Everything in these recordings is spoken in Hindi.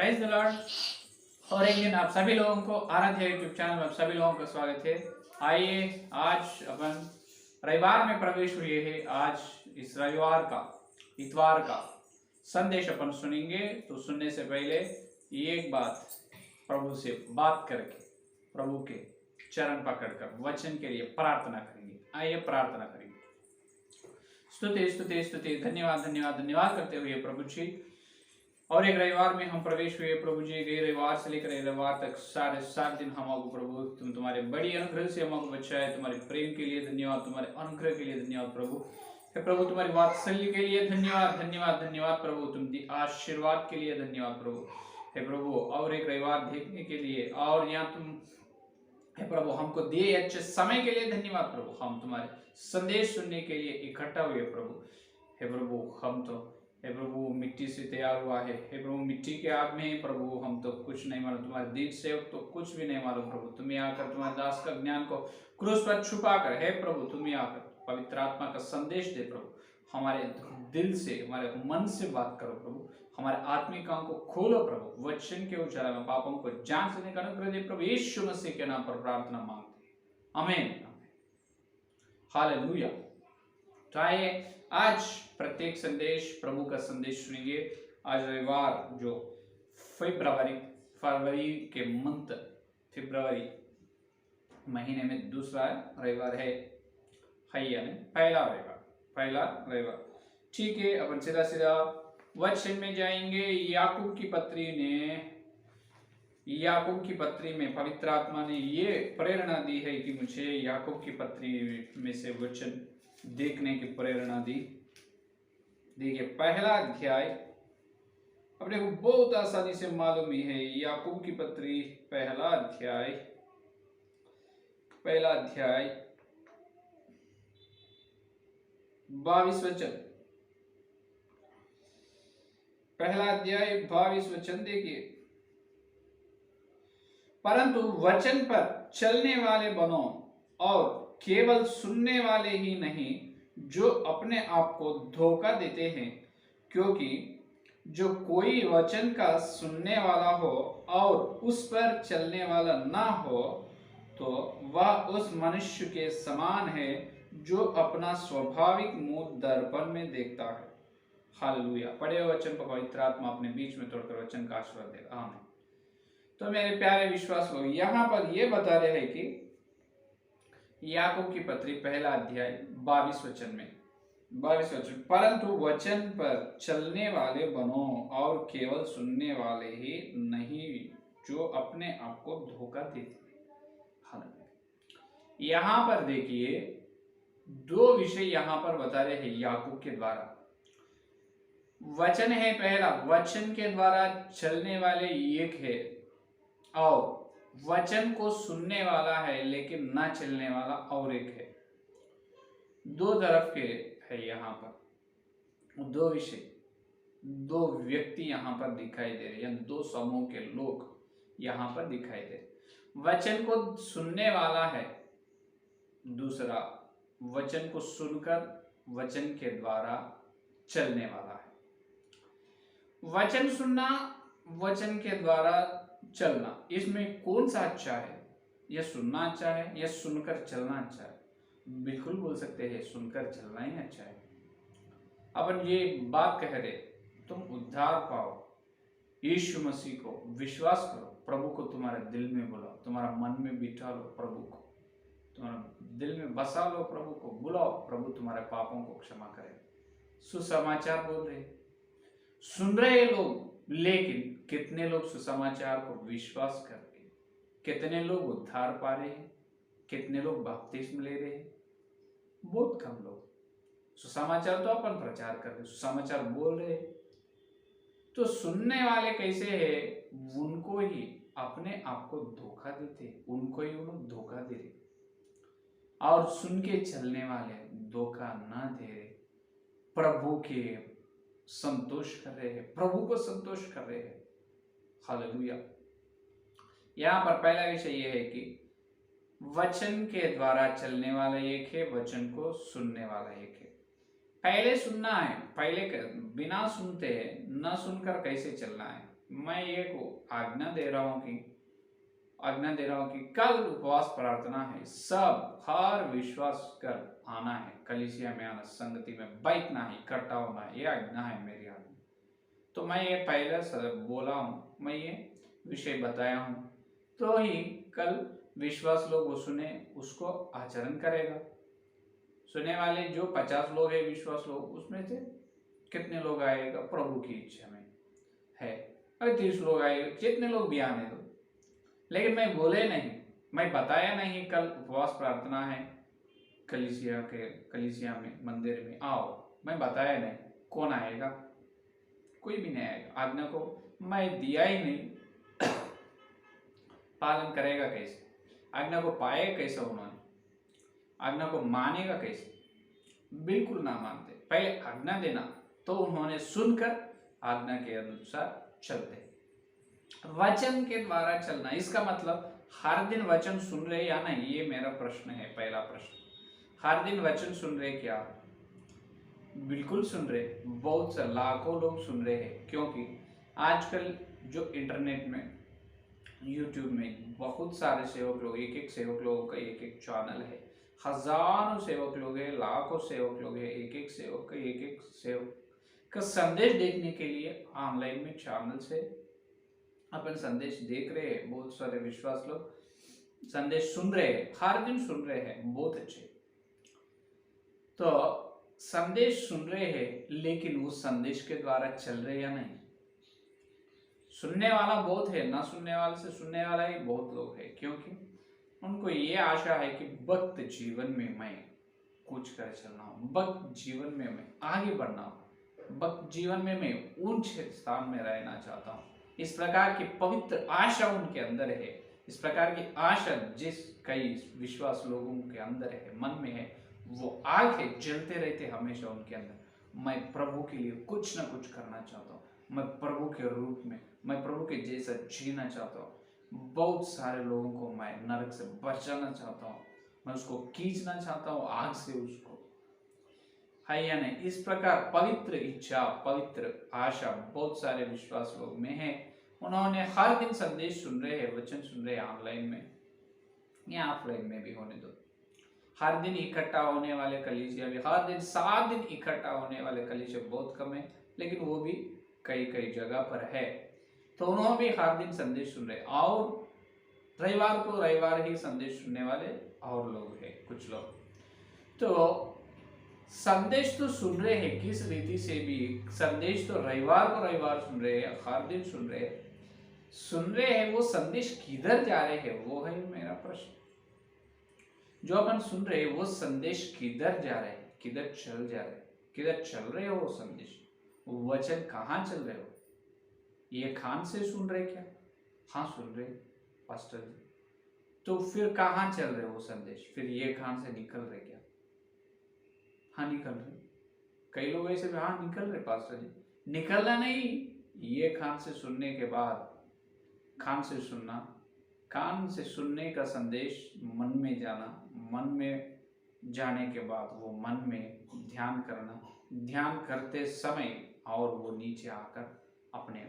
Praise the Lord. और एक दिन आप सभी लोगों को आराध्य यूट्यूब चैनल में आप सभी लोगों का स्वागत है। आइए आज अपन रविवार में प्रवेश हुए हैं। आज इस रविवार का इतवार का संदेश अपन सुनेंगे। तो सुनने से पहले एक बात, प्रभु से बात करके प्रभु के चरण पकड़कर वचन के लिए प्रार्थना करेंगे। आइए प्रार्थना करेंगे। स्तुति स्तुति स्तुति, धन्यवाद धन्यवाद धन्यवाद करते हुए प्रभु जी, और एक रविवार में हम प्रवेश हुए प्रभु जी। गए रविवार से लेकर रविवार तक साढ़े 7 दिन हमको प्रभु तुम तुम्हारे बड़ी अनुग्रह से हमको बचाए। तुम्हारे प्रेम के लिए धन्यवाद, तुम्हारे अनुग्रह के लिए धन्यवाद प्रभु। हे प्रभु, तुम्हारी वात्सल्य के लिए धन्यवाद धन्यवाद धन्यवाद प्रभु। तुम दी आशीर्वाद के लिए धन्यवाद प्रभु। हे प्रभु, और एक रविवार देखने के लिए, और यहाँ तुम हे प्रभु हमको दिए अच्छे समय के लिए धन्यवाद प्रभु। हम तुम्हारे संदेश सुनने के लिए इकट्ठा हुए प्रभु। हे प्रभु, हम तो हे प्रभु मिट्टी से तैयार हुआ है। हे प्रभु, मिट्टी के आग में प्रभु हम तो कुछ नहीं मालूम, तुम्हारे दीन से तो कुछ भी नहीं मालूम प्रभु। तुम्हें आकर तुम्हारे दास का ज्ञान को क्रूस पर छुपा कर, हे प्रभु तुम्हें आकर पवित्र आत्मा का संदेश दे प्रभु। हमारे दिल से, हमारे मन से बात करो प्रभु। हमारे आत्मिक कान को खोलो प्रभु। वचन के उजाला में पापों को जान से निकालने अनुग्रह दे प्रभु। यीशु मसीह के नाम पर प्रार्थना मांगते हैं, आमीन। हालेलुया। तो आइए आज प्रत्येक संदेश प्रभु का संदेश सुनेंगे। आज रविवार जो फरवरी के मंथ, फरवरी महीने में दूसरा रविवार है, यानी पहला रविवार। ठीक है, अपन सीधा सीधा वचन में जाएंगे। याकूब की पत्री में पवित्र आत्मा ने ये प्रेरणा दी है कि मुझे याकूब की पत्री में से वचन देखने की प्रेरणा दी। देखिए पहला अध्याय, अपने को बहुत आसानी से मालूम ही है। याकूब की पत्री पहला अध्याय 22 वचन। पहला अध्याय 22 वचन देखिए, परंतु वचन पर चलने वाले बनो और केवल सुनने वाले ही नहीं जो अपने आप को धोखा देते हैं, क्योंकि जो कोई वचन का सुनने वाला हो और उस पर चलने वाला ना हो तो वह उस मनुष्य के समान है जो अपना स्वाभाविक मुंह दर्पण में देखता है। हालेलुया। पढ़े हुए वचन को पवित्र आत्मा अपने बीच में तोड़कर वचन का आशीर्वाद देगा, आमीन। तो मेरे प्यारे विश्वास लोग, यहाँ पर ये बता रहे हैं कि याकूब की पत्री पहला अध्याय 22 वचन में, 22 वचन, परंतु वचन पर चलने वाले बनो और केवल सुनने वाले ही नहीं जो अपने आप को धोखा देते। यहाँ पर देखिए दो विषय यहाँ पर बता रहे हैं याकूब के द्वारा। वचन है पहला, वचन के द्वारा चलने वाले एक है, और वचन को सुनने वाला है लेकिन ना चलने वाला और एक है। दो तरफ के है यहाँ पर, दो विषय, दो व्यक्ति यहाँ पर दिखाई दे रहे हैं, दो समूह के लोग यहाँ पर दिखाई दे रहे। वचन को सुनने वाला है, दूसरा वचन को सुनकर वचन के द्वारा चलने वाला है। वचन सुनना, वचन के द्वारा चलना, इसमें कौन सा अच्छा है? यह सुनना अच्छा है या सुनकर चलना अच्छा है? बिल्कुल बोल सकते हैं सुनकर चलना ही अच्छा है। अपन ये बात कह रहे, तुम उद्धार पाओ, यीशु मसीह को विश्वास करो, प्रभु को तुम्हारे दिल में बुलाओ, तुम्हारा मन में बिठा लो, प्रभु को तुम्हारा दिल में बसा लो, प्रभु को बुलाओ, प्रभु तुम्हारे पापों को क्षमा करे। सुसमाचार बोल रहे, सुन रहे लोग, लेकिन कितने लोग सुसमाचार को विश्वास करके, कितने लोग उद्धार पा रहे हैं, कितने लोग बपतिस्म ले रहे हैं? बहुत कम लोग। सुसमाचार तो अपन प्रचार कर रहे, सुसमाचार बोल रहे, तो सुनने वाले कैसे हैं? उनको ही अपने आप को धोखा देते, उनको ही उन्हें धोखा दे रहे, और सुन के चलने वाले धोखा ना दे रहे, प्रभु के संतोष कर रहे हैं, प्रभु को संतोष कर रहे हैं। हालेलुया। यहाँ पर पहला विषय यह है कि वचन के द्वारा चलने वाला एक है, वचन को सुनने वाला एक है। पहले सुनना है, पहले बिना सुनते हैं, न सुनकर कैसे चलना है? मैं ये को आज्ञा दे रहा हूँ कि कल उपवास प्रार्थना है, सब हर विश्वास कर आना है, कलीसिया में आना, संगति में बैठना है, इकट्ठा होना है, ये आज्ञा है मेरी आज्ञा। तो मैं ये पहले बोला हूँ, मैं ये विषय बताया हूँ, तो ही कल विश्वास लोग वो सुने, उसको आचरण करेगा। सुने वाले जो 50 लोग है विश्वास लोग, उसमें से कितने लोग आएगा प्रभु की इच्छा में है, अगर 30 लोग आएगा, जितने लोग भी आने दो। लेकिन मैं बोले नहीं, मैं बताया नहीं कल उपवास प्रार्थना है कलीसिया में, मंदिर में आओ, मैं बताया नहीं। कौन आएगा? कोई भी नहीं आएगा। आज्ञा को मैं दिया ही नहीं, पालन करेगा कैसे? आज्ञा को पाएगा कैसे? उन्होंने आज्ञा को मानेगा कैसे? बिल्कुल ना मानते। पहले आज्ञा देना, तो उन्होंने सुनकर आज्ञा के अनुसार चलते। वचन के द्वारा चलना, इसका मतलब हर दिन वचन सुन रहे या नहीं, ये मेरा प्रश्न है। पहला प्रश्न, हर दिन वचन सुन रहे क्या? बिल्कुल सुन रहे, बहुत से लाखों लोग सुन रहे हैं, क्योंकि आजकल जो इंटरनेट में, यूट्यूब में बहुत सारे सेवक लोग, एक एक सेवक लोगों का एक एक चैनल है, हजारों सेवक लोग हैं, लाखों सेवक लोग हैं, एक एक सेवक का एक एक सेवक का संदेश देखने के लिए ऑनलाइन में चैनल से अपन संदेश देख रहे हैं। बहुत सारे विश्वास लोग संदेश सुन रहे हैं, हर दिन सुन रहे हैं, बहुत अच्छे। तो संदेश सुन रहे हैं, लेकिन उस संदेश के द्वारा चल रहे या नहीं? सुनने वाला बहुत है, ना सुनने वाले से सुनने वाला ही बहुत लोग है, क्योंकि उनको ये आशा है कि भक्त जीवन में मैं कुछ कर चलना हूँ, भक्त जीवन में मैं आगे बढ़ना हूँ, भक्त जीवन में मैं ऊंचे स्थान में रहना चाहता हूँ। इस प्रकार की पवित्र आशा उनके अंदर है। इस प्रकार की आशा जिस कई विश्वास लोगों के अंदर है, मन में है, वो आग है, जलते रहते हमेशा उनके अंदर। मैं प्रभु के लिए कुछ ना कुछ करना चाहता हूँ, मैं प्रभु के रूप में, मैं प्रभु के जैसा जीना चाहता हूँ, बहुत सारे लोगों को मैं नरक से बचाना चाहता हूँ, मैं उसको खींचना चाहता हूँ आग से, उसको है या नहीं? इस प्रकार पवित्र इच्छा, पवित्र आशा बहुत सारे विश्वास लोग में है। उन्होंने हर दिन संदेश सुन रहे हैं, वचन सुन रहे हैं, ऑनलाइन में या ऑफलाइन में भी होने दो। हर दिन इकट्ठा होने वाले कलीसिया भी, हर दिन 7 दिन इकट्ठा होने वाले कलीसिया बहुत कम है, लेकिन वो भी कई कई जगह पर है। तो उन्होंने भी हर दिन संदेश सुन रहे, और रविवार को रविवार ही संदेश सुनने वाले और लोग हैं, कुछ लोग। तो संदेश तो सुन रहे हैं, किस रीति से भी संदेश तो रविवार को रविवार सुन रहे हैं, हर दिन सुन रहे हैं, वो संदेश किधर जा रहे हैं, वो है मेरा प्रश्न। जो अपन सुन रहे हैं वो संदेश किधर जा रहे हैं, किधर चल जा रहे हैं, किधर चल रहे हो? वो संदेश, वो वचन कहाँ चल रहे हो? ये खान से सुन रहे क्या? हाँ सुन रहे पास्टर जी। तो फिर कहाँ चल रहे हो संदेश? फिर ये खान से निकल रहे क्या? हाँ निकल रहे। कई लोग ऐसे हाँ निकल रहे पास्टर जी। निकलना नहीं, ये खान से सुनने के बाद, खान से सुनना, कान से सुनने का संदेश मन में जाना, मन में जाने के बाद वो मन में ध्यान करना, ध्यान करते समय और वो नीचे आकर अपने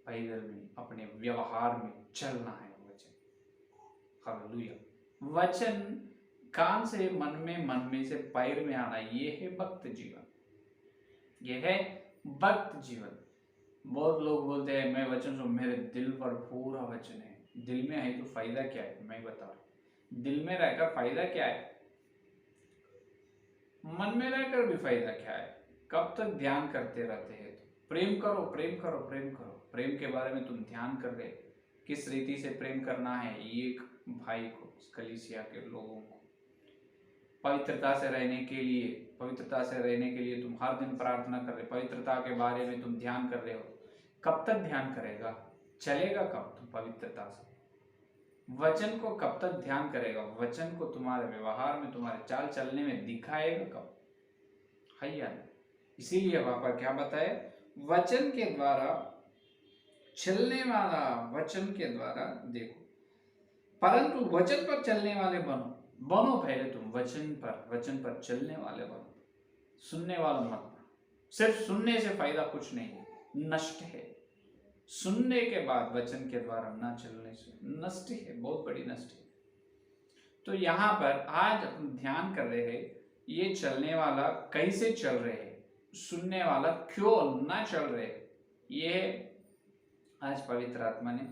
पैदल में, अपने व्यवहार में चलना है वचन। हालेलुया। वचन कान से मन में से पैर में आना, ये है भक्त जीवन, ये है भक्त जीवन। बहुत लोग बोलते हैं मैं वचन सुन, मेरे दिल पर पूरा वचन है। दिल में है तो फायदा क्या है? मैं बता रहा हूं, दिल में रहकर फायदा क्या है? मन में रहकर भी फायदा क्या है? कब तक ध्यान करते रहते हैं? तो प्रेम करो, प्रेम करो, प्रेम करो। प्रेम के बारे में तुम ध्यान कर रहे, किस रीति से प्रेम करना है एक भाई को, कलीसिया के लोगों को। पवित्रता से रहने के लिए तुम हर दिन प्रार्थना कर रहे, पवित्रता के बारे में तुम ध्यान कर रहे हो। कब तक ध्यान करेगा? चलेगा कब तुम पवित्रता से? वचन को कब तक ध्यान करेगा? वचन को तुम्हारे व्यवहार में, तुम्हारे चाल चलने में दिखाएगा कब? है या नहीं? इसीलिए वहां पर क्या बताए? वचन के द्वारा चलने वाला, वचन के द्वारा देखो, परंतु वचन पर चलने वाले बनो पहले तुम, वचन पर चलने वाले बनो, सुनने वालों मत बनो। सिर्फ सुनने से फायदा कुछ नहीं है, नष्ट है। सुनने के बाद वचन के द्वारा ना चलने से नष्ट है, बहुत बड़ी नष्ट है। तो यहाँ पर आज अपन ध्यान कर रहे हैं ये चलने वाला कैसे चल रहे हैं, सुनने वाला क्यों ना चल रहे, ये आज पवित्र आत्मा ने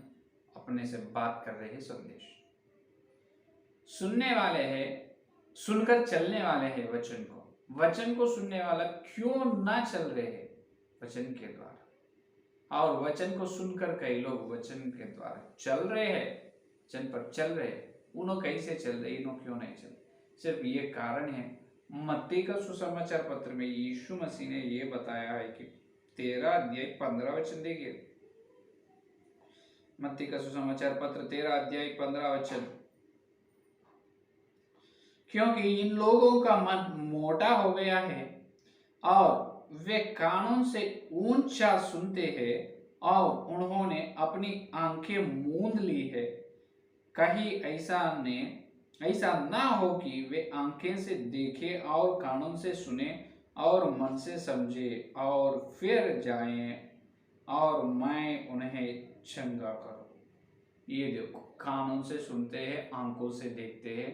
अपने से बात कर रहे हैं संदेश। सुनने वाले हैं, सुनकर चलने वाले हैं वचन को सुनने वाला क्यों ना चल रहे हैं वचन के द्वारा। और वचन को सुनकर कई लोग वचन के द्वारा चल रहे हैं, वचन पर चल रहे हैं, उन्हों कैसे चल रहे, इन्हों क्यों नहीं चल। सिर्फ ये कारण है, मत्ती का सुसमाचार पत्र में यीशु मसीह ने ये बताया है कि 13 अध्याय 15 वचन देखिए। मत्ती का सुसमाचार पत्र 13 अध्याय 15 वचन। क्योंकि इन लोगों का मन मोटा हो गया है और वे कानों से ऊंचा सुनते हैं और उन्होंने अपनी आंखें मूंद ली है। कहीं ऐसा ना हो कि वे आंखें से देखें और कानों से सुने और मन से समझे और फिर जाएं और मैं उन्हें चंगा करूं। ये देखो, कानों से सुनते हैं, आंखों से देखते हैं,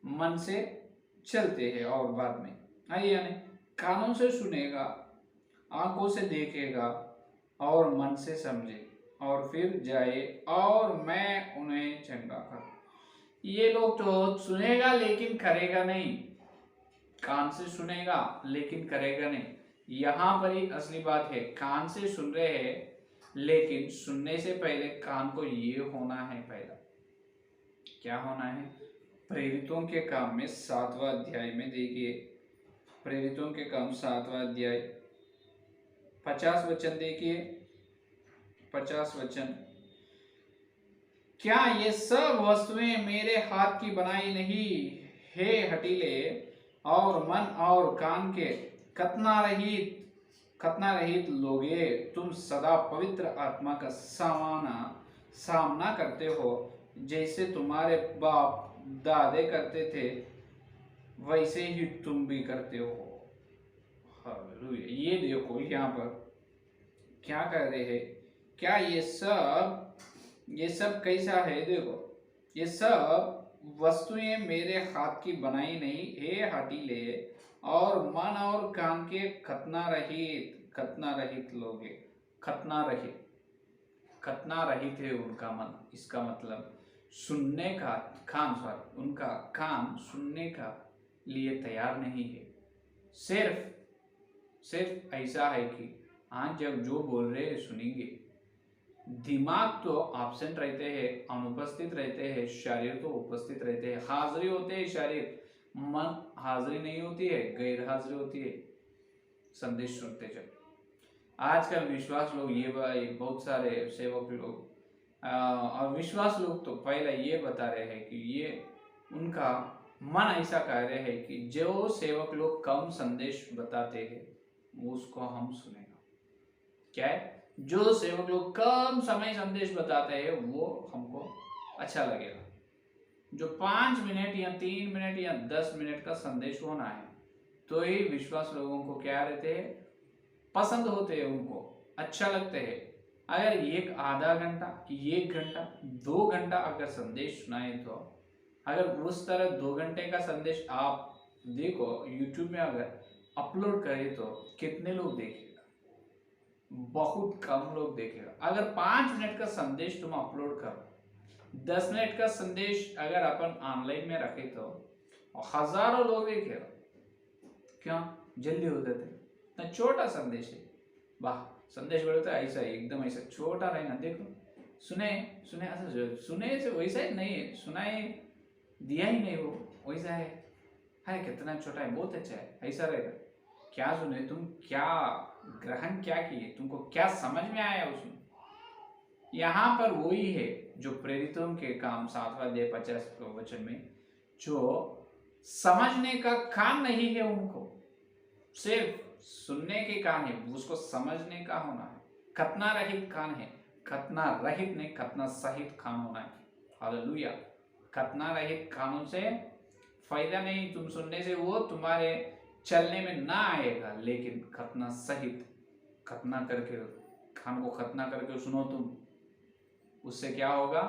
मन से चलते हैं और बाद में यानी कानों से सुनेगा, आंखों से देखेगा और मन से समझे और फिर जाए और मैं उन्हें चंगा करूं। ये लोग तो सुनेगा लेकिन करेगा नहीं, कान से सुनेगा लेकिन करेगा नहीं। यहाँ पर ही असली बात है, कान से सुन रहे हैं लेकिन सुनने से पहले कान को ये होना है, पहला क्या होना है। प्रेरितों के काम में 7वां अध्याय में देखिए, प्रेरितों के काम 7वां अध्याय 50 वचन देखिए, 50 वचन। क्या ये सब वस्तुएं मेरे हाथ की बनाई नहीं हे हठीले और मन और कान के खतना रहित लोगे, तुम सदा पवित्र आत्मा का सामना करते हो, जैसे तुम्हारे बाप दादे करते थे वैसे ही तुम भी करते हो। हालेलुया। ये देखो यहाँ पर क्या कर रहे हैं, क्या ये सब कैसा है। देखो, ये सब वस्तुएं मेरे हाथ की बनाई नहीं हे हठीले और मन और कान के खतना रहित लोगे। खतना रहित है उनका मन, इसका मतलब सुनने का उनका कान सुनने का लिए तैयार नहीं है। सिर्फ ऐसा है कि आज जब जो बोल रहे हैं सुनेंगे, दिमाग तो एब्सेंट रहते हैं, अनुपस्थित रहते हैं, शरीर तो उपस्थित रहते हैं। हाजिरी होते हैं शरीर, मन हाजिरी नहीं होती है, गैर हाजिरी होती है संदेश सुनते जब। आजकल विश्वास लोग बहुत सारे सेवक लोग और विश्वास लोग तो पहले ये बता रहे हैं कि ये उनका मन ऐसा कह रहे हैं कि जो सेवक लोग कम संदेश बताते हैं उसको हम सुनेगा। क्या है, जो सेवक लोग कम समय संदेश बताते हैं वो हमको अच्छा लगेगा। जो 5 मिनट या 3 मिनट या 10 मिनट का संदेश होना है तो ही विश्वास लोगों को क्या रहते हैं, पसंद होते हैं, उनको अच्छा लगते हैं। अगर एक आधा घंटा, 1 घंटा, 2 घंटा अगर संदेश सुनाए तो अगर उस तरह 2 घंटे का संदेश आप देखो यूट्यूब में अगर अपलोड करें तो कितने लोग देखेगा, बहुत कम लोग देखेगा। अगर 5 मिनट का संदेश तुम अपलोड करो, 10 मिनट का संदेश अगर अपन ऑनलाइन में रखे तो हजारों लोग देखेगा। क्यों, जल्दी हो जाते, इतना छोटा संदेश है। वाह, संदेश बोलता है ऐसा एकदम ऐसा छोटा रहना। देखो सुने ऐसा सुने से वैसा ही नहीं है, सुनाए दिया ही नहीं, वो वैसा है कितना छोटा है, बहुत अच्छा है, ऐसा रहेगा। क्या सुने तुम, क्या ग्रहण क्या किए, तुमको क्या समझ में आया उसमें। यहाँ पर वही है जो प्रेरितों के काम 7वां अध्याय 50 वचन में, जो समझने का काम नहीं है, उनको सिर्फ सुनने के कान है, उसको समझने का होना है। खतना रहित कान है, खतना रहित नहीं, खतना सहित कान होना है। हालेलुया। खतना रहित कानों से फायदा नहीं, तुम सुनने से वो तुम्हारे चलने में ना आएगा, लेकिन खतना सहित, खतना करके कान को खतना करके सुनो तुम, उससे क्या होगा,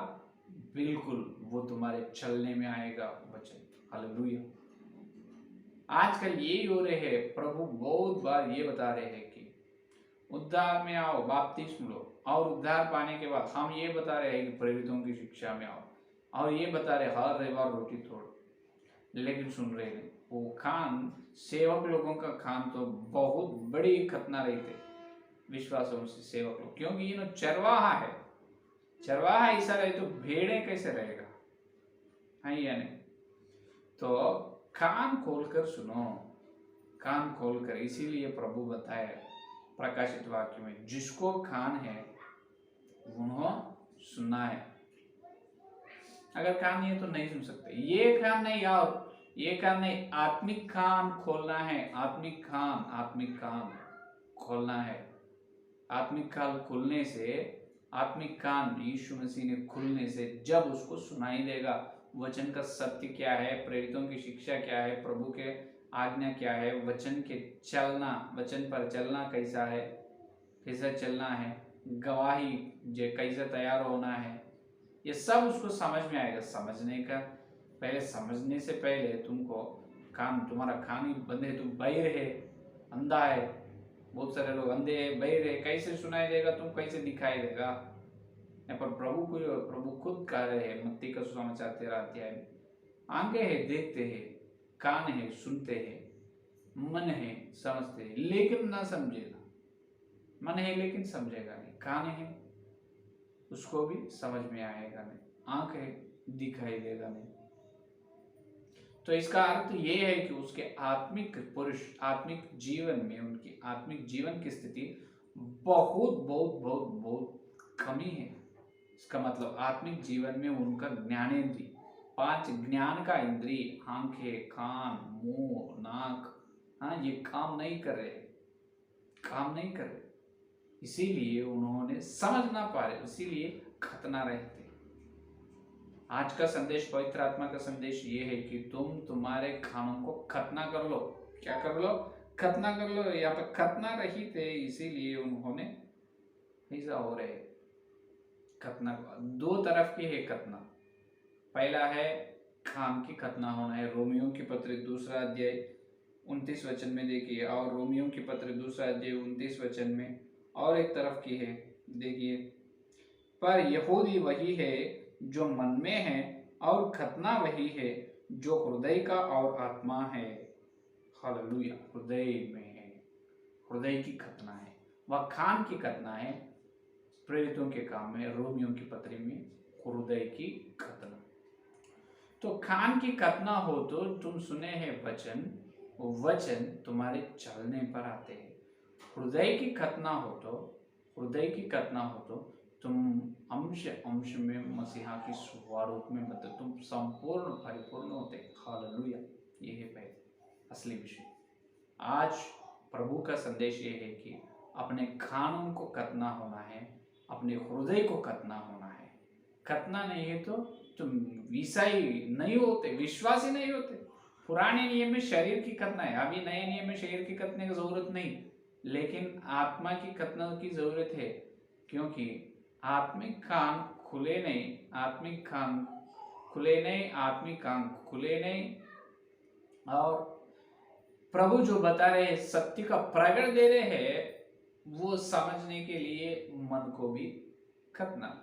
बिल्कुल वो तुम्हारे चलने में आएगा वचन। हालेलुया। आजकल यही हो रहे हैं, प्रभु बहुत बार ये बता रहे हैं कि उद्धार में आओ, बपतिस्म लो, और उद्धार पाने के बाद हम ये बता रहे हैं कि प्रेरितों की शिक्षा में आओ, और ये बता रहे हर रविवार रोटी तोड़ो, लेकिन सुन रहे नहीं। वो खान, सेवक लोगों का खान तो बहुत बड़ी खतना रही थे विश्वासों से सेवक लोग, क्योंकि ये चरवाहा है, चरवाहा ऐसा रहे तो भेड़े कैसे रहेगा, है या नहीं। तो कान खोलकर सुनो, कान खोलकर, इसीलिए प्रभु बताए प्रकाशित वाक्य में, जिसको कान है उन्होंने सुना है। अगर कान नहीं है तो नहीं सुन सकते। ये कान नहीं, और ये कान नहीं, आत्मिक कान खोलना है, आत्मिक कान खोलना है। आत्मिक कान खुलने से, आत्मिक कान यीशु मसीह ने खुलने से, जब उसको सुनाई देगा वचन का सत्य क्या है, प्रेरितों की शिक्षा क्या है, प्रभु के आज्ञा क्या है, वचन के चलना, वचन पर चलना कैसा है, कैसा चलना है, गवाही कैसे तैयार होना है, ये सब उसको समझ में आएगा। समझने का पहले, समझने से पहले तुमको कान, तुम्हारा कान ही बंद है, तुम बहिर है, अंधा है, बहुत सारे लोग अंधे है, बहिर है, कैसे सुनाई देगा, तुम कैसे दिखाई देगा। यहाँ पर प्रभु खुद कह रहे हैं मत्ती का सुसमाचार 13 अध्याय में, आंखें हैं देखते हैं, कान है सुनते हैं, मन है समझते हैं, लेकिन ना समझेगा। मन है लेकिन समझेगा नहीं, कान है उसको भी समझ में आएगा नहीं, आंख है दिखाई देगा नहीं। तो इसका अर्थ ये है कि उसके आत्मिक पुरुष, आत्मिक जीवन में, उनकी आत्मिक जीवन की स्थिति बहुत बहुत बहुत बहुत कमी है। इसका मतलब आत्मिक जीवन में उनका ज्ञानेंद्रिय, 5 ज्ञान का इंद्रिय, आंखें, कान, मुंह, नाक, हाँ, ये काम नहीं कर रहे, इसीलिए उन्होंने समझ ना पा रहे, इसीलिए खतना रहते। आज का संदेश, पवित्र आत्मा का संदेश ये है कि तुम तुम्हारे खानों को खतना कर लो। क्या कर लो? खतना कर लो। यहाँ पे खतना रही थे, इसीलिए उन्होंने ऐसा हो रहे। खतना 2 तरफ की है खतना। पहला है खान की खतना होना है, रोमियो की पत्र 2 अध्याय 29 वचन में देखिए, और रोमियो की पत्र 2 अध्याय 29 वचन में और एक तरफ की है, देखिए, पर यहूदी वही है जो मन में है, और खतना वही है जो हृदय का और आत्मा है। हालेलुया। हृदय में है, हृदय की खतना है, वह खान की खतना है। प्रेरितों के काम में, रोमियो की पत्री में हृदय की खतना। तो खान की खतना हो तो तुम सुने हैं वचन, वचन तुम्हारे चलने पर आते हैं। हृदय की खतना हो तो तुम अंश में मसीहा की स्वरूप में, मतलब तुम संपूर्ण परिपूर्ण होते। हालेलुया। ये है पहले असली विषय। आज प्रभु का संदेश ये है कि अपने खानों को खतना होना है, अपने हृदय को खतना होना है। खतना नहीं है तो तुम ईसाई नहीं होते, विश्वासी नहीं होते। पुराने नियम में शरीर की खतना है, अभी नए नियम में शरीर की खतने की जरूरत नहीं, लेकिन आत्मा की खतना की जरूरत है, क्योंकि आत्मिक कान खुले नहीं, आत्मिक कान खुले नहीं, और प्रभु जो बता रहे हैं, सत्य का प्रकट दे रहे हैं, वो समझने के लिए मन को भी खतना,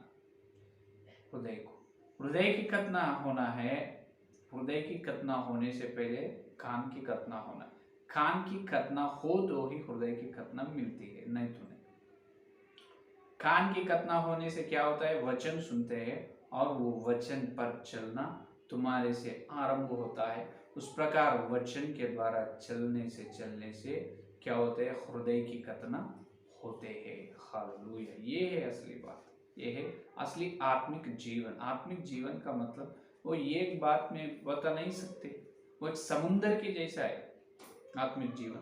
हृदय की खतना होना है। हृदय की खतना होने से पहले कान की खतना होना, कान की खतना हो तो ही हृदय की खतना मिलती है, नहीं तो नहीं। कान की खतना होने से क्या होता है? वचन सुनते हैं और वो वचन पर चलना तुम्हारे से आरंभ होता है। उस प्रकार वचन के द्वारा चलने से क्या होते हैं? हृदय की खतना होते हैं। हालेलुया। ये है असली बात, ये है असली आत्मिक जीवन। आत्मिक जीवन का मतलब वो एक बात में बता नहीं सकते, वो एक समुद्र के जैसा है आत्मिक जीवन,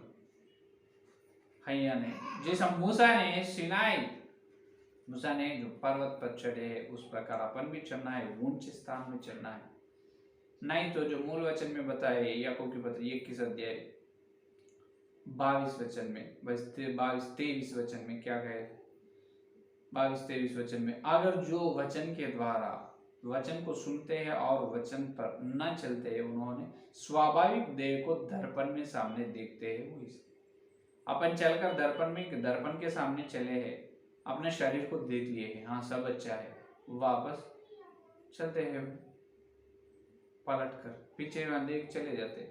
है या नहीं? जैसा मूसा ने जो पर्वत पर चढ़े, उस प्रकार अपन भी चलना है, ऊंचे स्थान में चलना है। नहीं तो जो मूल वचन में बताए, याकूब की पत्री 21 अध्याय 22 वचन में, 22-23 वचन में क्या कहे? 22-23 वचन में, अगर जो वचन के द्वारा वचन को सुनते हैं और वचन पर न चलते हैं, उन्होंने स्वाभाविक देह को दर्पण में सामने देखते हैं। वो अपन चलकर दर्पण के सामने चले हैं, अपने शरीर को देख लिए हैं, हाँ सब अच्छा है, वापस चलते हैं पलट कर पीछे देख चले जाते।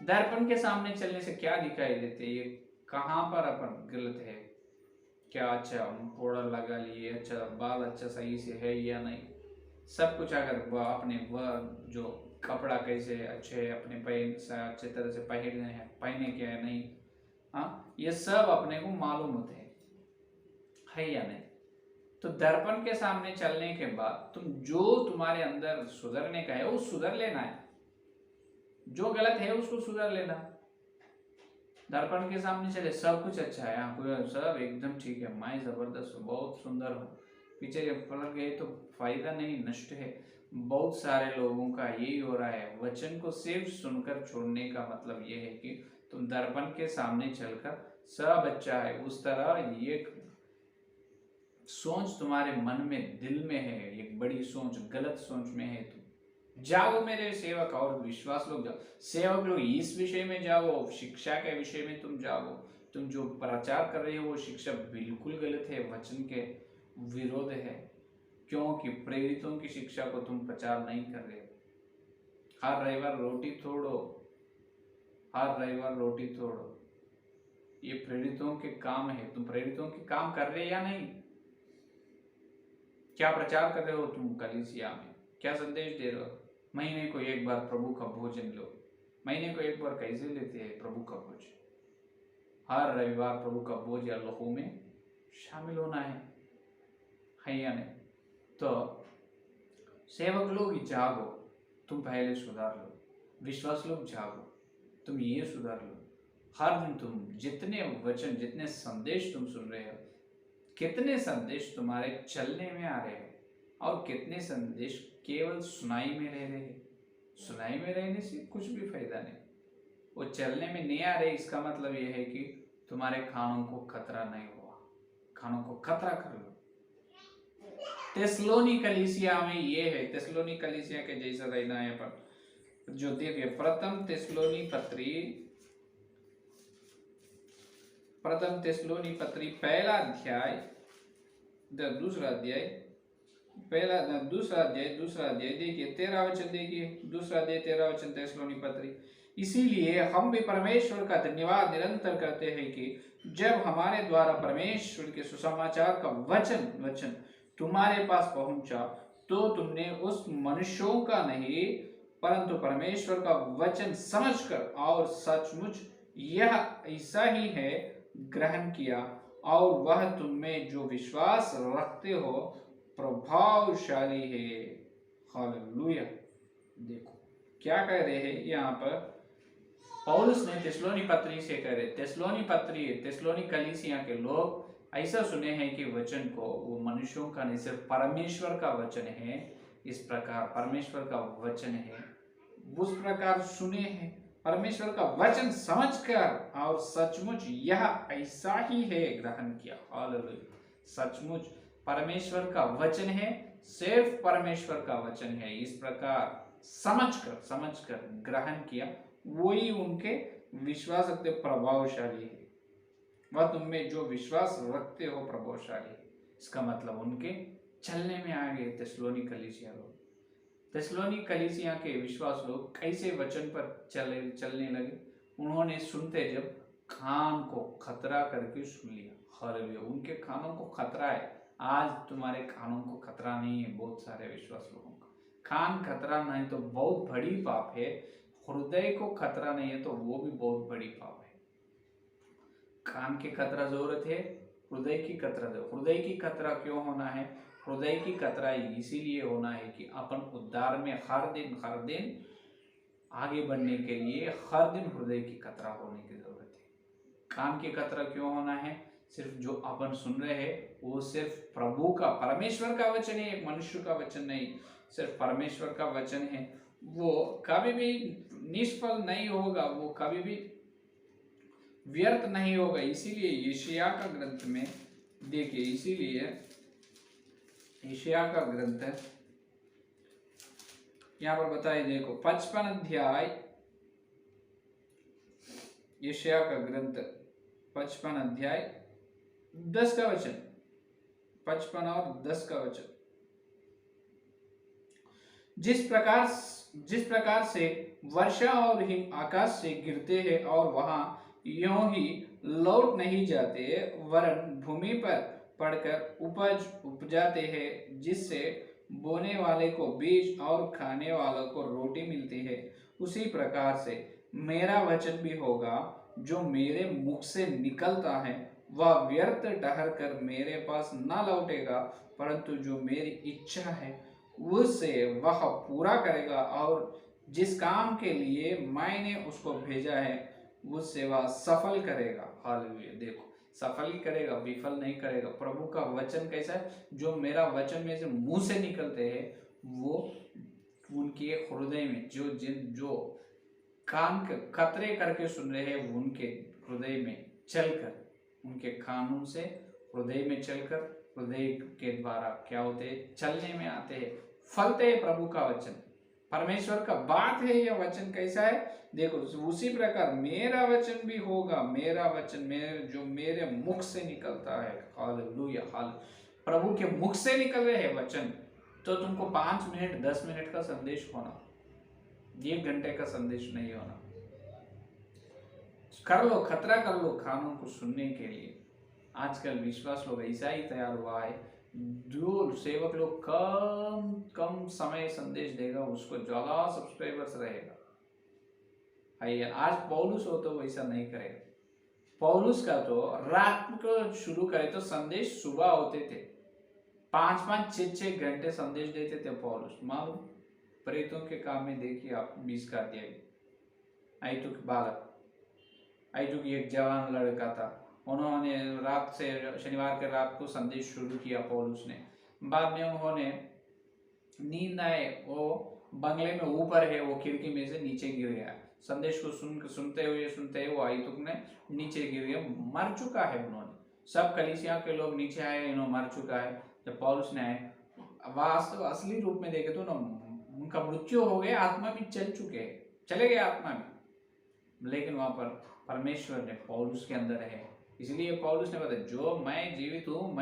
दर्पण के सामने चलने से क्या दिखाई देते, ये कहाँ पर अपन गलत है, क्या अच्छा पाउडर लगा लिए, अच्छा बाल अच्छा सही से है या नहीं, सब कुछ अगर अपने वह जो कपड़ा कैसे अच्छे है, अपने पहन से अच्छे तरह से पहने क्या है नहीं, हाँ ये सब अपने को मालूम होते है या नहीं। तो दर्पण के सामने चलने के बाद तुम जो तुम्हारे अंदर सुधरने का है वो सुधर लेना है, जो गलत है उसको सुधर लेना। दर्पण के सामने चले, सब कुछ अच्छा है, हाँ कोई सब एकदम ठीक है, मैं जबरदस्त हूँ, बहुत सुंदर हूँ, पीछे जब पलट गए तो फायदा नहीं, नष्ट है। बहुत सारे लोगों का यही हो रहा है, वचन को सिर्फ सुनकर छोड़ने का मतलब ये है कि तुम दर्पण के सामने चलकर सब अच्छा है उस तरह ये सोच तुम्हारे मन में दिल में है, एक बड़ी सोच गलत सोच में है, तुम जाओ मेरे सेवक और विश्वास लोग जाओ, सेवक लोग इस विषय में जाओ, शिक्षा के विषय में तुम जाओ, तुम जो प्रचार कर रहे हो वो शिक्षा बिल्कुल गलत है, वचन के विरोध है, क्योंकि प्रेरितों की शिक्षा को तुम प्रचार नहीं कर रहे हो। हर रविवार रोटी तोड़ो, हर रविवार रोटी तोड़ो, ये प्रेरितों के काम है, तुम प्रेरितों के काम कर रहे या नहीं, क्या प्रचार कर रहे हो तुम कलीसिया में, क्या संदेश दे रहे हो। महीने को एक बार प्रभु का भोजन लो, महीने को एक बार कैसे लेते हैं प्रभु का भोजन, हर रविवार प्रभु का भोज या लहू में शामिल होना है या नहीं। तो सेवक लोग जागो, तुम पहले सुधार लो, विश्वास लोग जागो, तुम ये सुधार लो, हर दिन तुम जितने वचन जितने संदेश तुम सुन रहे हो, कितने संदेश तुम्हारे चलने में आ रहे हैं और कितने संदेश केवल सुनाई में रह रहे हैं। सुनाई में रहने से कुछ भी फायदा नहीं, वो चलने में नहीं आ रहे, इसका मतलब यह है कि तुम्हारे खानों को खतरा नहीं हुआ, खानों को खतरा कर लो। तेस्लोनी कलीसिया में ये है, तेस्लोनी कलीसिया के जैसा रहना है पर जो देखिए प्रथम तेस्लोनी पत्री पहला अध्याय दूसरा अध्याय देखिए 13 वचन, देखिए दूसरा अध्याय 13 वचन तेस्लोनी पत्री। इसीलिए हम भी परमेश्वर का धन्यवाद निरंतर करते हैं कि जब हमारे द्वारा परमेश्वर के सुसमाचार का वचन तुम्हारे पास पहुंचा तो तुमने उस मनुष्यों का नहीं परंतु परमेश्वर का वचन समझकर और सचमुच यह ऐसा ही है ग्रहण किया, और वह तुम में जो विश्वास रखते हो प्रभावशाली है। हालेलुया। देखो क्या कह रहे हैं यहाँ पर पौलुस ने तेस्लोनी पत्री से कह रहे, तेस्लोनी कलीसिया के लोग ऐसा सुने हैं कि वचन को वो मनुष्यों का नहीं सिर्फ परमेश्वर का वचन है, इस प्रकार परमेश्वर का वचन है उस प्रकार सुने हैं, परमेश्वर का वचन समझकर और सचमुच यह ऐसा ही है ग्रहण किया। हालेलुया। सचमुच परमेश्वर का वचन है, सिर्फ परमेश्वर का वचन है, इस प्रकार समझकर ग्रहण किया, वही उनके विश्वास रखते प्रभावशाली है। वह तुम में जो विश्वास रखते हो प्रभावशाली है, इसका मतलब उनके चलने में आ गए। तेस्लोनी कलीसिया के विश्वास लोग कैसे वचन पर चलने लगे, उन्होंने सुनते जब कान को खतरा करके सुन लिया। हालेलुया। उनके कानों को खतरा है, आज तुम्हारे कानों को खतरा नहीं है। बहुत सारे विश्वास लोगों का कान खतरा नहीं तो बहुत बड़ी पाप है, हृदय को खतरा नहीं है तो वो भी बहुत बड़ी पाप है। कान के खतरा जरूरत है, हृदय की खतरा क्यों होना है, हृदय की खतरा इसीलिए होना है कि अपन उद्धार में हर दिन आगे बढ़ने के लिए हर दिन हृदय की खतरा होने की जरूरत है। कान की खतरा क्यों होना है, सिर्फ जो अपन सुन रहे हैं वो सिर्फ प्रभु का परमेश्वर का वचन है, एक मनुष्य का वचन नहीं, सिर्फ परमेश्वर का वचन है, वो कभी भी निष्फल नहीं होगा, वो कभी भी व्यर्थ नहीं होगा। इसीलिए यशायाह का ग्रंथ में देखिए, इसीलिए यशायाह का ग्रंथ है, यहाँ पर बताइए, देखो 55 अध्याय, यशायाह का ग्रंथ 55 अध्याय 10 का वचन, 55 और 10 का वचन। जिस प्रकार से वर्षा और हिम आकाश से गिरते हैं और वहां यों ही लौट नहीं जाते, वरन भूमि पर पड़कर उपज उपजाते हैं, जिससे बोने वाले को बीज और खाने वालों को रोटी मिलती है, उसी प्रकार से मेरा वचन भी होगा जो मेरे मुख से निकलता है, वह व्यर्थ ठहर कर मेरे पास न लौटेगा, परंतु जो मेरी इच्छा है उससे वह पूरा करेगा, और जिस काम के लिए मैंने उसको भेजा है उससे वह सफल करेगा। हालेलुया। देखो, सफल ही करेगा, विफल नहीं करेगा। प्रभु का वचन कैसा है? जो मेरा वचन में से मुंह से निकलते हैं वो उनके हृदय में, जो कान खतरे करके सुन रहे हैं, उनके हृदय में चलकर, उनके कानून से हृदय में चलकर, हृदय के द्वारा क्या होते हैं? चलने में आते हैं, फलते हैं प्रभु का वचन। परमेश्वर का बात है यह वचन। कैसा है? देखो, उसी प्रकार मेरा वचन भी होगा, मेरा वचन जो मेरे मुख से निकलता है। Hallelujah, hallelujah. प्रभु के मुख से निकल रहे हैं वचन, तो तुमको 5 मिनट 10 मिनट का संदेश होना, 1 घंटे का संदेश नहीं होना। कर लो, खतरा कर लो कानून को सुनने के लिए। आजकल विश्वास लोग ऐसा ही तैयार हुआ है, जो सेवक लोग कम कम समय संदेश देगा उसको ज्यादा सब्सक्राइबर्स रहेगा। आज पौलुस हो तो वैसा नहीं करेगा। पौलुस का तो रात को शुरू करे तो संदेश सुबह होते थे, 5-5 6-6 घंटे संदेश देते थे पौलुस। मालूम, प्रेतों के काम में देखिए आप 20 का अध्याय। आइतुक बालक, आइतुक एक जवान लड़का था, उन्होंने रात से शनिवार के रात को संदेश शुरू किया पौलुस ने। बाद में उन्होंने नींद आए, वो बंगले में ऊपर है, वो खिड़की में से नीचे गिर गया। संदेश को सुनते हुए वो आइतुक ने नीचे गिर गया, मर चुका है। उन्होंने सब कलीसिया के लोग नीचे आए, इन्होंने मर चुका है। जब पौलुस ने आए, वास्तव असली रूप में देखे तो उनका मृत्यु हो गया, आत्मा भी चले गए आत्मा भी, लेकिन वहां पर परमेश्वर ने पौलुस के अंदर है। इसलिए पौलुस ने बताया, जो मैं जीवित हूँ,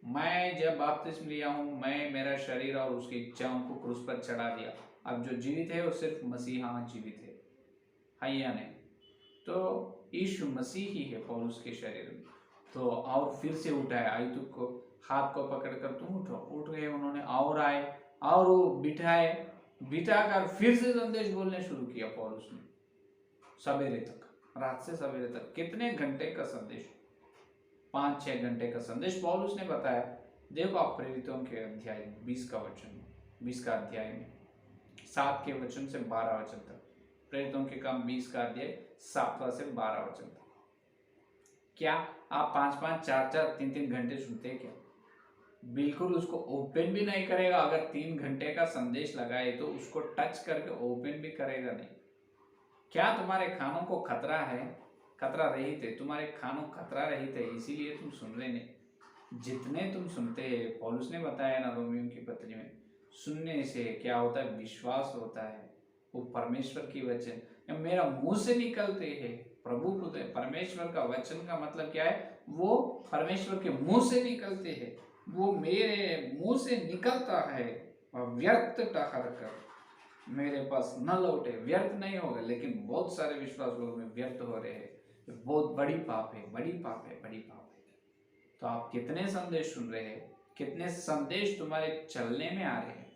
मैं जब बपतिस्मा लिया हूँ, मैं मेरा शरीर और उसकी इच्छाओं को क्रूस पर चढ़ा दिया। अब जो जीवित है वो सिर्फ मसीहा जीवित है या नहीं? तो यीशु मसीह ही है पौलुस के शरीर में। तो और फिर से उठाया आइतुक को, हाथ को पकड़कर तुम उठो। उठ गए उन्होंने, और आए और वो बिठाकर फिर से संदेश बोलने शुरू किया पौलुस ने, सवेरे तक, रात से सवेरे तक। कितने घंटे का संदेश? 5-6 घंटे का संदेश पौलुस ने बताया। देखो आप प्रेरितों के अध्याय 20 का वचन, 20 का अध्याय में 7 के वचन से 12 वचन तक। प्रेरितों के काम 20 का अध्याय 7वां से 12 वचन तक। क्या आप 5-5 4-4 3-3 घंटे सुनते हैं क्या? बिल्कुल उसको ओपन भी नहीं करेगा। अगर 3 घंटे का संदेश लगाए तो उसको टच करके ओपन भी करेगा नहीं। क्या तुम्हारे खानों को खतरा है? खतरा रहित है, तुम्हारे खानों खतरा रहित है, इसीलिए तुम सुन रहे नहीं। जितने तुम सुनते हैं, पौलुस ने बताया ना रोमियो की पत्री में, सुनने से क्या होता है? विश्वास होता है। वो परमेश्वर की वचन मेरा मुंह से निकलते हैं, प्रभु खुद है। परमेश्वर का वचन का मतलब क्या है? वो परमेश्वर के मुंह से निकलते हैं, वो मेरे मुंह से निकलता है, व्यर्थ ठहर कर मेरे पास न लौटे। व्यर्थ नहीं होगा, लेकिन बहुत सारे विश्वास लोग में व्यर्थ हो रहे हैं। बहुत बड़ी पाप है, बड़ी पाप है, बड़ी पाप है। तो आप कितने संदेश सुन रहे हैं? कितने संदेश तुम्हारे चलने में आ रहे हैं?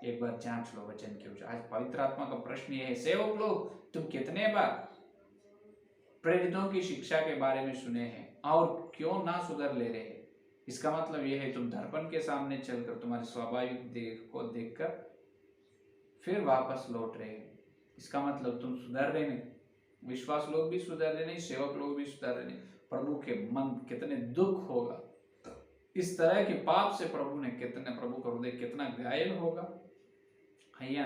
एक बार जांच लो वचन के ऊपर। आज पवित्र आत्मा का प्रश्न ये है, सेवक लोग, तुम कितने बार प्रेरितों की शिक्षा के बारे में सुने हैं और क्यों ना सुधर ले रहे हैं? इसका मतलब यह है, तुम दर्पण के सामने चलकर तुम्हारे स्वाभाविक देह को देखकर फिर वापस लौट रहे हैं। इसका मतलब तुम सुधर रहे नहीं। विश्वास लोग भी सुधर रहे नहीं, सेवक लोग भी सुधर रहे नहीं। प्रभु के मन कितने दुख होगा इस तरह के पाप से। प्रभु का हृदय कितना घायल होगा। हैया,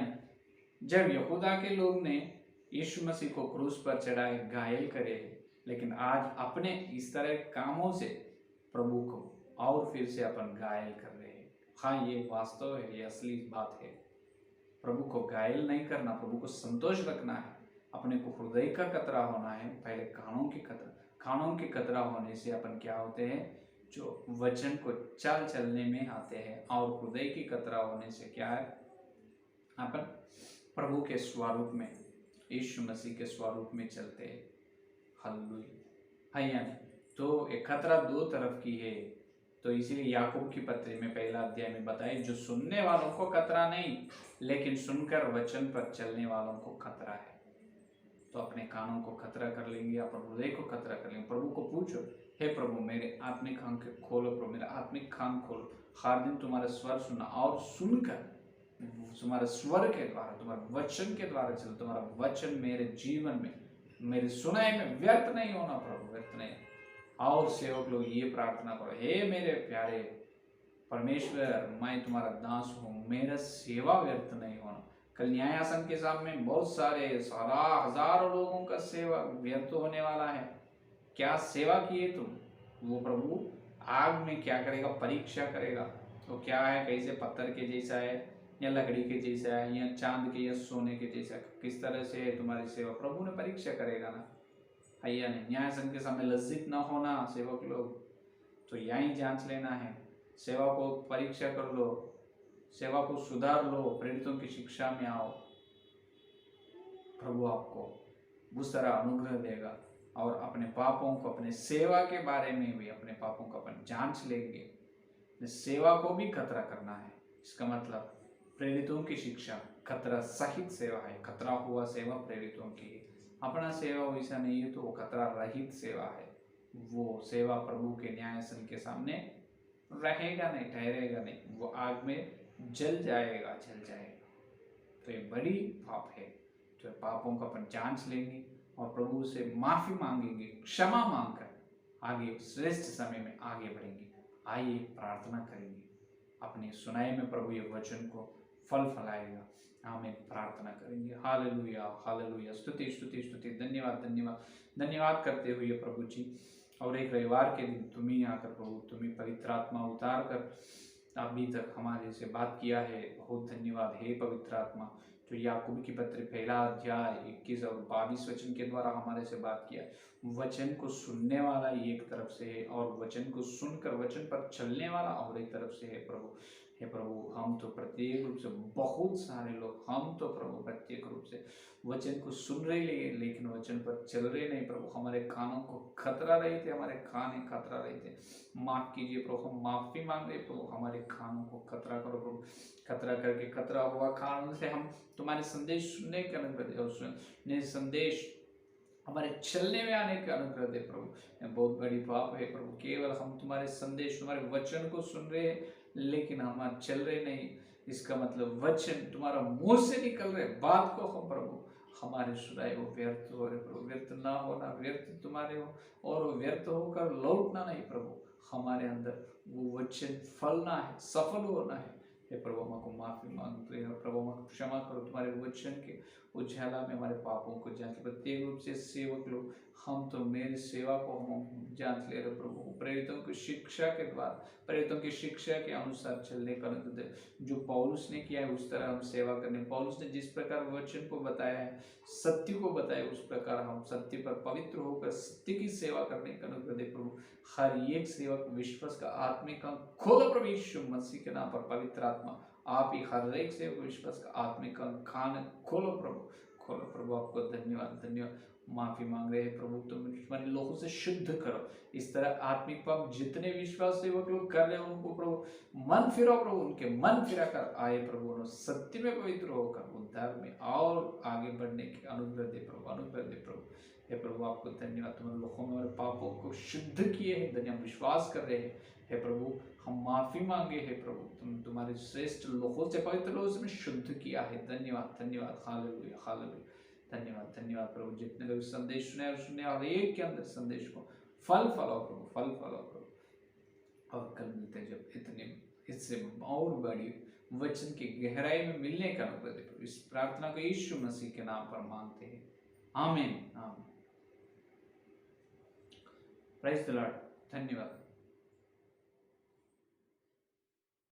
जब यहूदा के लोग ने यीशु मसीह को क्रूस पर चढ़ाए, घायल करे, लेकिन आज अपने इस तरह कामों से प्रभु को और फिर से अपन घायल कर रहे हैं। हाँ, ये वास्तव है, ये असली बात है। प्रभु को घायल नहीं करना, प्रभु को संतोष रखना है, अपने को हृदय का कतरा होना है। पहले कानों के कतरा होने से अपन क्या होते हैं, जो वचन को चलने में आते हैं, और हृदय की कतरा होने से क्या है, अपन प्रभु के स्वरूप में, यीशु मसीह के स्वरूप में चलते हैं। हालेलुया। है या नहीं? तो एक खतरा दो तरफ की है। तो इसीलिए याकूब की पत्री में पहला अध्याय में बताए, जो सुनने वालों को खतरा नहीं, लेकिन सुनकर वचन पर चलने वालों को खतरा है। तो अपने कानों को खतरा कर लेंगे, अपने हृदय को खतरा कर लेंगे। प्रभु को पूछो, हे प्रभु मेरे आत्मिक कान खोलो, प्रभु मेरा आत्मिक कान खोलो, हर दिन तुम्हारा स्वर सुनना, और सुनकर तुम्हारे स्वर के द्वारा, तुम्हारे वचन के द्वारा चलो, तुम्हारा वचन मेरे जीवन में, मेरे सुनाई में व्यर्थ नहीं होना प्रभु, व्यर्थ नहीं। और सेवक लोग ये प्रार्थना करो, हे मेरे प्यारे परमेश्वर, मैं तुम्हारा दास हूँ, मेरा सेवा व्यर्थ नहीं होना। कल न्यायासन के सामने बहुत सारे हजारों लोगों का सेवा व्यर्थ होने वाला है। क्या सेवा किए तुम? वो प्रभु आग में क्या करेगा, परीक्षा करेगा। तो क्या है, कैसे पत्थर के जैसा है, या लकड़ी के जैसा है, या चांद के या सोने के जैसा, किस तरह से है तुम्हारी सेवा, प्रभु ने परीक्षा करेगा ना। है या नहीं? न्यायासन के सामने लज्जित न होना सेवक लोग, तो यहीं जांच लेना है। सेवा को परीक्षा कर लो, सेवा को सुधार लो, प्रेरितों की शिक्षा में आओ, प्रभु आपको उस तरह अनुग्रह देगा। और अपने पापों को, अपने सेवा के बारे में भी अपने पापों को अपन जांच लेंगे। सेवा को भी खतरा करना है, इसका मतलब प्रेरितों की शिक्षा खतरा सहित सेवा है। खतरा हुआ सेवा प्रेरितों की है, अपना सेवा वैसा नहीं है, तो वो खतरा रहित सेवा है। वो सेवा प्रभु के न्यायासन के सामने रहेगा नहीं, ठहरेगा नहीं, वो आग में जल जाएगा। तो ये बड़ी पाप है। तो पापों का अपन जांच लेंगे और प्रभु से माफी मांगेंगे, क्षमा मांगकर आगे श्रेष्ठ समय में आगे बढ़ेंगे। आइए प्रार्थना करेंगे, अपने सुनाई में प्रभु ये वचन को फल फलाएगा। हमें प्रार्थना करेंगे। हालेलुया, हालेलुया, स्तुति स्तुति स्तुति, धन्यवाद धन्यवाद धन्यवाद करते हुए प्रभु जी। और एक रविवार के दिन तुम ही आकर प्रभु, तुम ही पवित्र आत्मा उतार कर अभी तक हमारे से बात किया है। बहुत धन्यवाद हे पवित्र आत्मा, तो याकूब की पत्र पहला अध्याय 21 और 22 वचन के द्वारा हमारे से बात किया। वचन को सुनने वाला एक तरफ से है, और वचन को सुनकर वचन पर चलने वाला और एक तरफ से है प्रभु। हे प्रभु, हम तो प्रत्येक रूप से, बहुत सारे लोग, हम तो प्रभु प्रत्येक रूप से वचन को सुन रहे लेकिन वचन पर चल रहे नहीं प्रभु। हमारे कानों को खतरा रहे थे, हमारे कान खतरा रहे थे। माफ कीजिए प्रभु, हम माफी मांग रहे प्रभु, हमारे कानों को खतरा करो प्रभु। खतरा करके, खतरा हुआ कानों से हम तुम्हारे संदेश सुनने के अनुग्रह दे, सुनने संदेश हमारे चलने में आने का अनुग्रह दे प्रभु। बहुत बड़ी पाप है प्रभु, केवल हम तुम्हारे संदेश, तुम्हारे वचन को सुन रहे हैं लेकिन हम चल रहे नहीं। इसका मतलब वचन तुम्हारा मुंह से निकल रहे बात को हम प्रभु, हमारे सुनाए वो व्यर्थ हो रहे प्रभु। व्यर्थ ना होना, व्यर्थ तुम्हारे हो, और वो व्यर्थ होकर लौटना नहीं प्रभु। हमारे अंदर वो वचन फलना है, सफल होना है। हे प्रभु, हमको माफी मांगते हैं प्रभु, हमको क्षमा करो। तुम्हारे वचन के उजाला में हमारे पापों को जांच। प्रत्येक रूप से सेवक लोग, हम तो मेरी सेवा को हम जांच ले रहे प्रभु। प्रेरितों की शिक्षा के द्वारा, प्रेरितों की शिक्षा के अनुसार चलने का अनुग्रह दे। जो पौलुस ने किया है उस तरह हम सेवा करने। पौलुस ने जिस प्रकार वचन को बताया है, सत्य को बताया, उस प्रकार हम सत्य पर पवित्र होकर सत्य की सेवा करने का अनुग्रह दे प्रभु। हर एक सेवक विश्वास का आत्मिक अंक खोलो प्रभु यीशु मसीह के नाम पर। पवित्र आत्मा आप ही हर एक सेवक विश्वास का आत्मिक अंक खान खोलो प्रभु, खोलो प्रभु। आपको धन्यवाद धन्यवाद। माफी मांग रहे हैं प्रभु, तुम तुम्हारे लोगों से शुद्ध करो। इस तरह आत्मिक पाप जितने विश्वास सेवक लोग कर रहे हैं उनको प्रभु मन फिरो प्रभु, उनके मन फिरा कर आए प्रभु, उन्होंने सत्य में पवित्र होकर उद्धार में और आगे बढ़ने की अनुग्रह दे प्रभु, अनुग्रह दे प्रभु। हे प्रभु, आपको धन्यवाद, तुम्हारे लोगों में हमारे पापों को शुद्ध किए हैं। धन्य, हम विश्वास कर रहे हैं हे प्रभु, हम माफी मांगे हे प्रभु, तुम तुम्हारे श्रेष्ठ लोगों से, पवित्र लोगों से शुद्ध किया है। धन्यवाद धन्यवाद, हालेलुया हालेलुया, धन्यवाद धन्यवाद प्रभु। जितने लोग संदेश सुने और सुने, और एक के अंदर संदेश को फल फलाओ प्रभु, फल फलाओ प्रभु। और कल मिलते जब इतने इससे और बड़ी वचन की गहराई में मिलने का अनुग्रह दे प्रभु। इस प्रार्थना को यीशु मसीह के नाम पर मांगते हैं, आमीन आमीन। प्रेज द लॉर्ड, धन्यवाद।